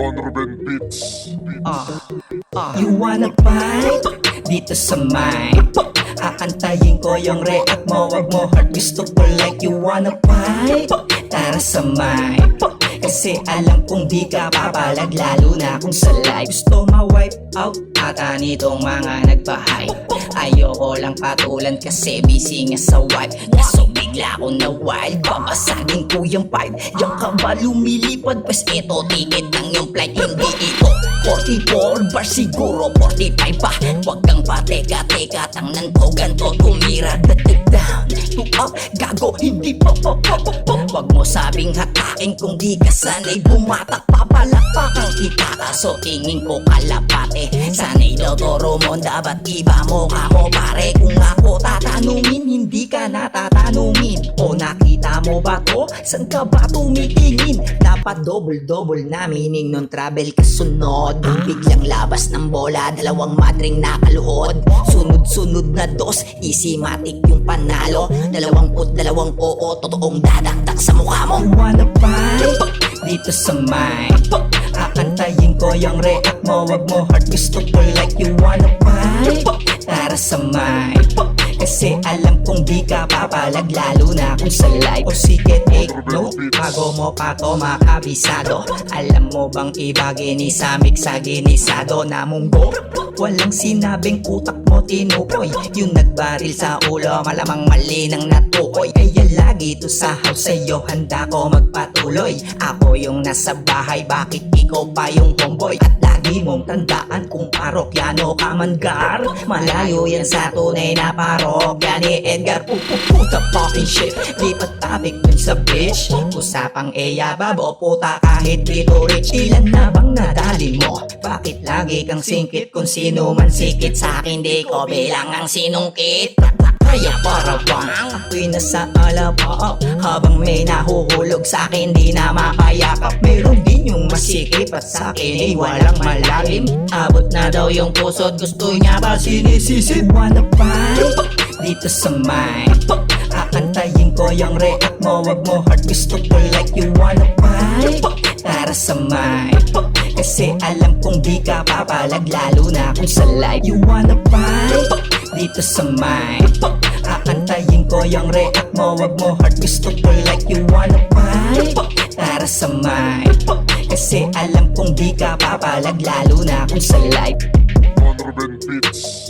Don Ruben Beats. You wanna fight? Dito sa mic Akantayin ko yung react mo, wag mo heart. Gusto ko like you wanna fight. Tara sa mic kasi alam kong di ka papalag, lalo na kung sa live. Gusto ma-wipe out ata nitong mga nagpa-hype. Ayoko lang patulan kasi busy nga sa wipe. Kaso bigla ko na wild, babasagin ko yung pipe. Yung ka ba lumilipad? Pues eto, ticket lang yung flight, hindi ito 44 bar siguro, 45 pa. Huwag kang pateka-teka, tangnan ko ganto tumira. Datig down, to up, gago, hindi pa. Huwag mo sabing hatakin kung di ka sanay bumatak. Papalakpakang kita, kaso tingin ko kalapate. Sanay daw toro mo, dapat iba mo ka mo pare. Kung ako tatanungin, hindi ka natatanungin. O nakita mo ba to? San ka ba tumitingin? Dapat double-double na meaning nun travel kasunod. Biglang labas ng bola, dalawang madring nakaluhod. Sunod-sunod na dos, easy matik yung panalo. 22 oo, totoong dadakdak sa mukha mo. You wanna fight? Dito sa mic Akantayin ko yung react mo, wag mo heart. Gusto ko like you wanna fight. Tara sa mic kasi alam kong di ka papalag, lalo na kung sa live. O sige take note, bago mo pa to makabisado. Alam mo bang iba ginisamig sa ginisado na munggo? Walang sinabing utak mo tinukoy. Yung nagbaril sa ulo, malamang mali ng natukoy. Kaya lagi to sa house sa'yo, handa ko magpatuloy. Ako yung nasa bahay, bakit ikaw pa yung homeboy? At lagi mong tandaan kung parokyano ka man gar, malayo yan sa tunay na parokya ni Edgar. Puta fucking shit, lipat topic dun sa bitch. Usapang eyabab o puta kahit dito rich. Ilan na bang nadali mo? Bakit lagi kang singkit? Kung sino man sikit sa akin, di ko bilang ang sinungkit. Kaya para bang ako'y nasa alapa, habang may nahuhulog sa akin di na makayakap. Meron din yung masikip at sa akin ay walang malalim. Abot na daw yung puso't gusto niya ba sinisisid. Wanna fight? Dito sa mic Akantayin ko yung react mo, wag mo heart. Gusto ko like you wanna fight. Tara sa mic kasi alam kong di ka papalag, lalo na kung sa live. You wanna fight? Dito sa mic Akantayin ko yung react mo, wag mo heart. Gusto ko like you wanna fight. Tara sa mic kasi alam kong di ka papalag, lalo na kung sa live. Don Ruben Beats.